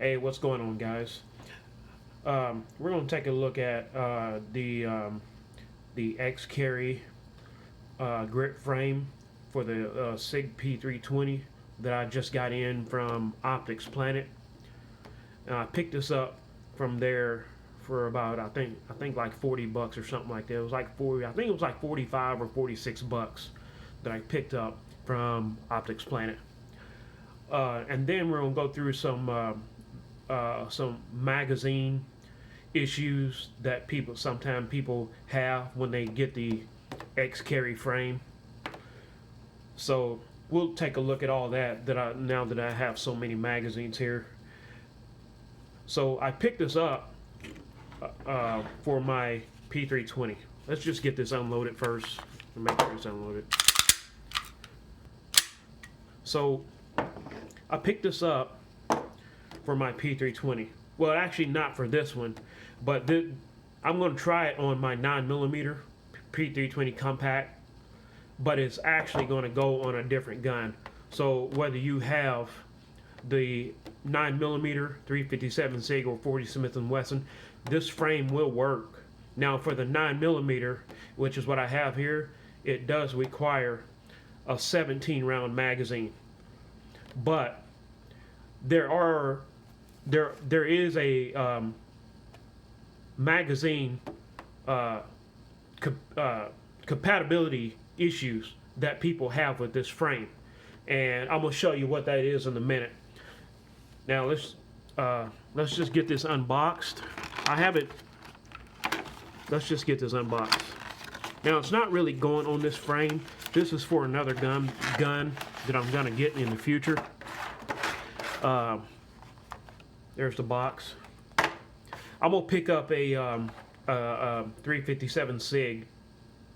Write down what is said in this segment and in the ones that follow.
Hey, what's going on, guys? We're going to take a look at the X carry grip frame for the SIG P320 that I just got in from Optics Planet. I picked this up from there for about I think like 40 bucks or something like that. It was like 40. I think it was like 45 or 46 bucks that I picked up from Optics Planet. And then we're gonna go through some magazine issues that sometimes people have when they get the X carry frame. So we'll take a look at all that now that I have so many magazines here. So I picked this up for my P320. Let's just get this unloaded first and make sure it's unloaded. So I picked this up for my P320. Well, actually not for this one, but I'm going to try it on my 9mm P320 compact, but it's actually going to go on a different gun. So whether you have the 9mm 357 SIG or 40 Smith & Wesson, this frame will work. Now for the 9mm, which is what I have here, it does require a 17 round magazine, but there is a magazine compatibility issues that people have with this frame, and I'm gonna show you what that is in a minute. Now let's just get this unboxed. I have it. Let's just get this unboxed. Now it's not really going on this frame. This is for another gun that I'm gonna get in the future. There's the box. I'm gonna pick up a 357 SIG,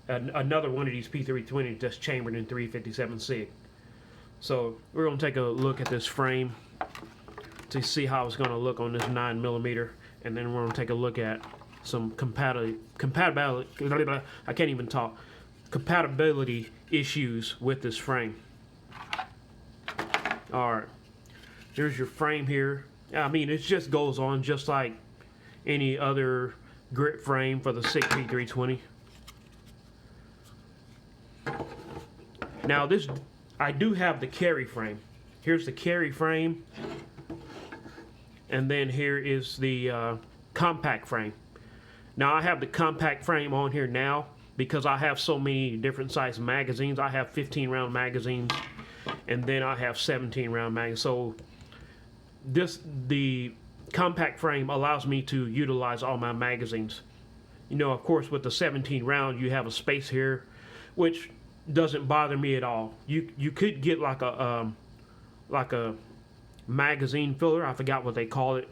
another one of these P320 that's chambered in 357 SIG. So we're gonna take a look at this frame to see how it's gonna look on this 9mm, and then we're gonna take a look at some compatibility. I can't even talk. Compatibility issues with this frame. All right. There's your frame here. I mean, it just goes on just like any other grip frame for the SIG P320. Now I do have the carry frame. Here's the carry frame, and then here is the compact frame. Now I have the compact frame on here now because I have so many different size magazines. I have 15 round magazines, and then I have 17 round magazines. So the compact frame allows me to utilize all my magazines. You know, of course, with the 17 round, you have a space here, which doesn't bother me at all. You could get like a magazine filler. I forgot what they call it,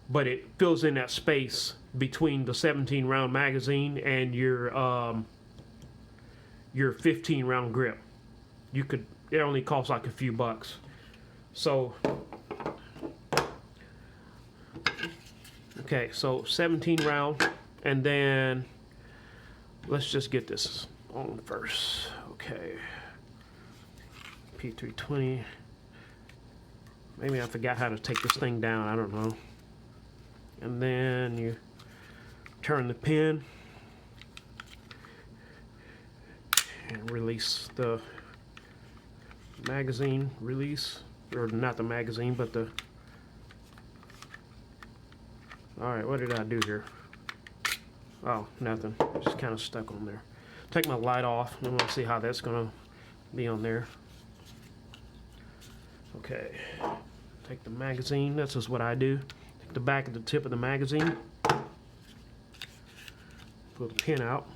but it fills in that space between the 17 round magazine and your 15 round grip. It only costs like a few bucks. So okay, so 17 round, and then let's just get this on first. Okay, P320. Maybe I forgot how to take this thing down, I don't know. And then you turn the pin and release the magazine release, or not the magazine, but the... Alright, what did I do here? Oh, nothing. Just kind of stuck on there. Take my light off, and we'll see how that's going to be on there. Okay. Take the magazine. That's just what I do. Take the back of the tip of the magazine. Pull the pin out.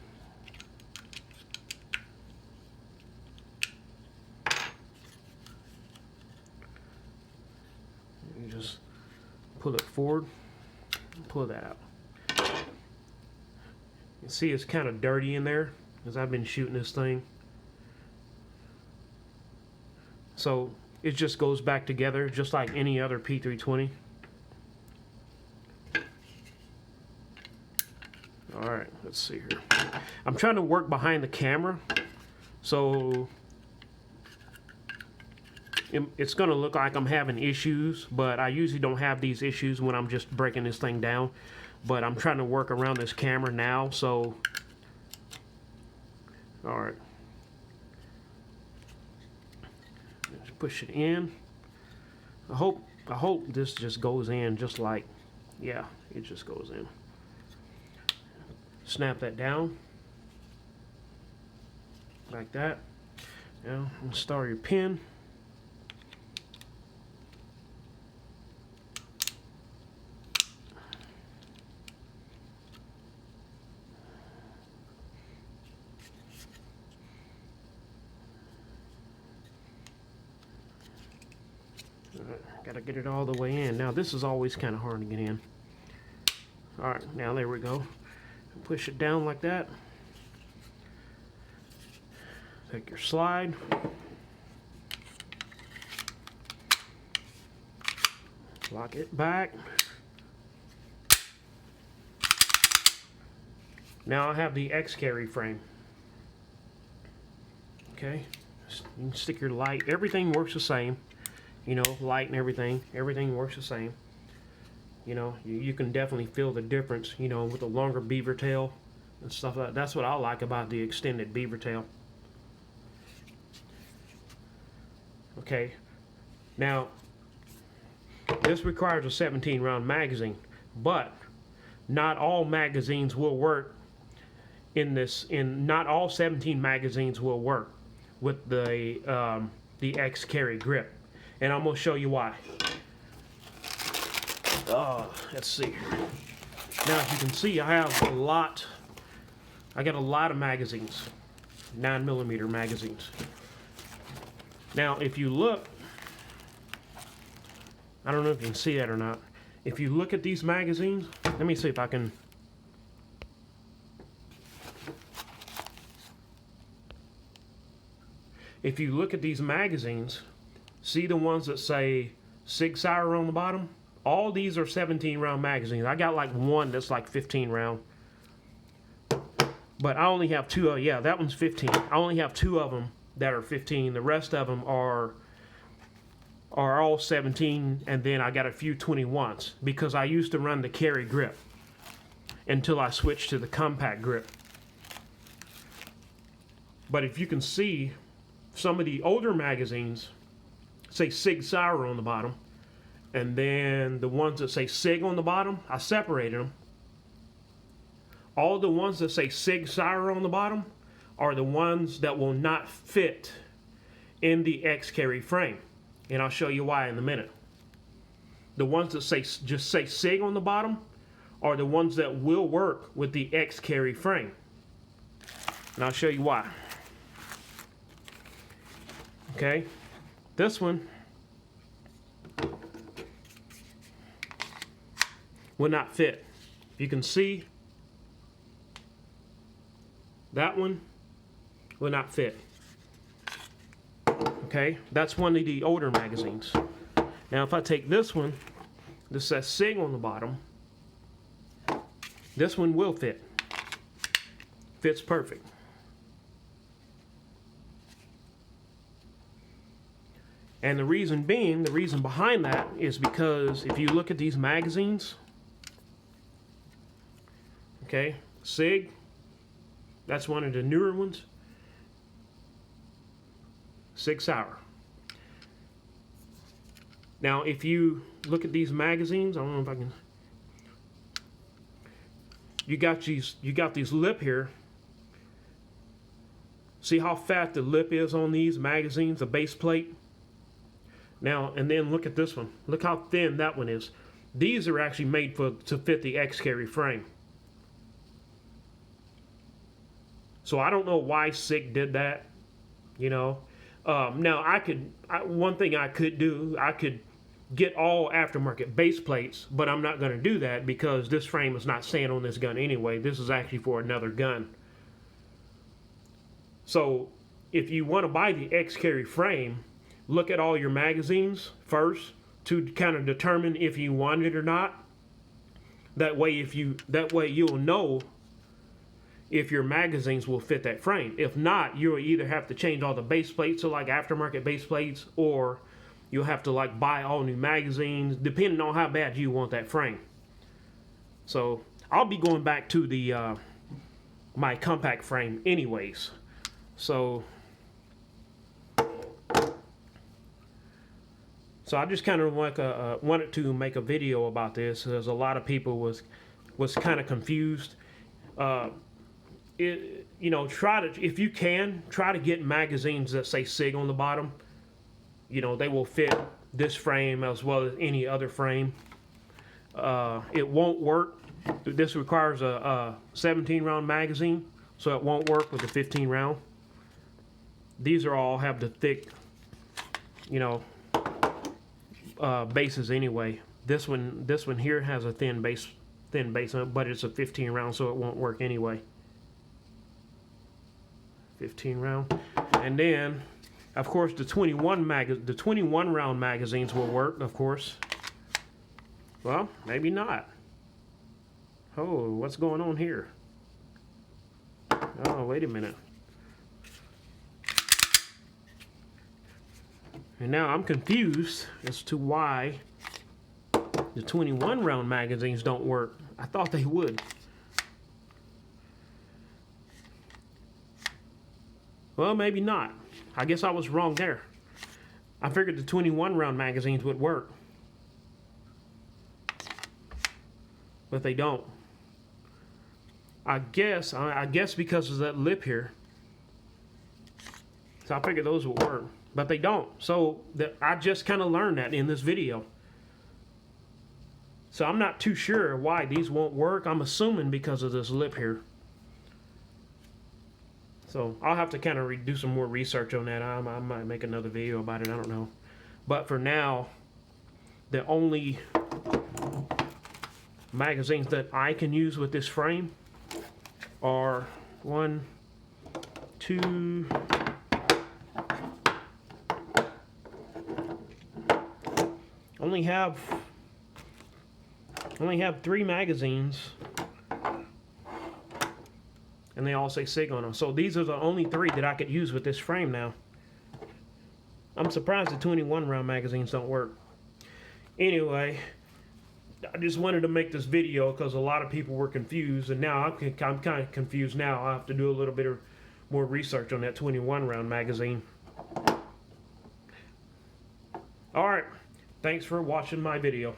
You just pull it forward. Pull that out. You see it's kind of dirty in there because I've been shooting this thing. So it just goes back together just like any other P320. Alright, let's see here. I'm trying to work behind the camera, so it's going to look like I'm having issues, but I usually don't have these issues when I'm just breaking this thing down. But I'm trying to work around this camera now, so all right. Just push it in. I hope this just goes in just like, yeah, it just goes in. Snap that down like that. Now install your pin. Gotta get it all the way in. Now this is always kind of hard to get in. All right, now there we go. Push it down like that. Take your slide. Lock it back. Now I have the X carry frame. Okay, you can stick your light. Everything works the same. You know, light and everything works the same. You know, you can definitely feel the difference, you know, with the longer beaver tail and stuff like that. That's what I like about the extended beaver tail. Okay, now this requires a 17 round magazine, but not all magazines will work in this. Not all 17 magazines will work with the X carry grip. And I'm going to show you why. Let's see. Now, as you can see, I have a lot. I got a lot of magazines, 9mm magazines. Now, if you look, I don't know if you can see that or not. If you look at these magazines, let me see if I can. If you look at these magazines, see the ones that say Sig Sauer on the bottom? All these are 17 round magazines. I got like one that's like 15 round. But I only have two of, yeah, that one's 15. I only have two of them that are 15. The rest of them are all 17, and then I got a few 21s because I used to run the carry grip until I switched to the compact grip. But if you can see, some of the older magazines say Sig Sauer on the bottom, and then the ones that say Sig on the bottom, I separated them. All the ones that say Sig Sauer on the bottom are the ones that will not fit in the X carry frame, and I'll show you why in a minute. The ones that just say Sig on the bottom are the ones that will work with the X carry frame, and I'll show you why. Okay, this one will not fit. You can see that one will not fit. Okay, that's one of the older magazines. Now if I take this one, this says Sig on the bottom, this one will fit. Fits perfect. And the reason behind that is because if you look at these magazines, okay, Sig, that's one of the newer ones. Sig Sauer. Now, if you look at these magazines, I don't know if I can. You got these lip here. See how fat the lip is on these magazines, the base plate? Now, and then look at this one. Look how thin that one is. These are actually made to fit the X carry frame. So I don't know why Sig did that, you know. Now one thing I could do, I could get all aftermarket base plates, but I'm not going to do that because this frame is not staying on this gun anyway. This is actually for another gun. So if you want to buy the X carry frame, look at all your magazines first to kind of determine if you want it or not. That way you'll know if your magazines will fit that frame. If not, you'll either have to change all the base plates, so like aftermarket base plates, or you'll have to like buy all new magazines, depending on how bad you want that frame. So I'll be going back to the my compact frame anyways. So I just kind of like wanted to make a video about this, because a lot of people was kind of confused. You know, try to, if you can, try to get magazines that say SIG on the bottom. You know, they will fit this frame as well as any other frame. It won't work. This requires a 17 round magazine, so it won't work with the 15 round. These are all have the thick, you know, bases anyway. This one here has a thin base on it, but it's a 15 round, so it won't work anyway. 15 round. And then of course the 21 round magazines will work, of course. Well, maybe not. Oh, what's going on here? Oh, wait a minute. And now I'm confused as to why the 21 round magazines don't work. I thought they would. Well, maybe not. I guess I was wrong there. I figured the 21 round magazines would work. But they don't. I guess because of that lip here. So I figured those would work. But they don't. So I just kind of learned that in this video. So I'm not too sure why these won't work. I'm assuming because of this lip here. So I'll have to kind of do some more research on that. I might make another video about it. I don't know. But for now, the only magazines that I can use with this frame are 1, 2, only have 3 magazines, and they all say SIG on them. So these are the only 3 that I could use with this frame now. I'm surprised the 21 round magazines don't work. Anyway, I just wanted to make this video because a lot of people were confused, and now I'm kind of confused now. I have to do a little bit more research on that 21 round magazine. Alright, thanks for watching my video.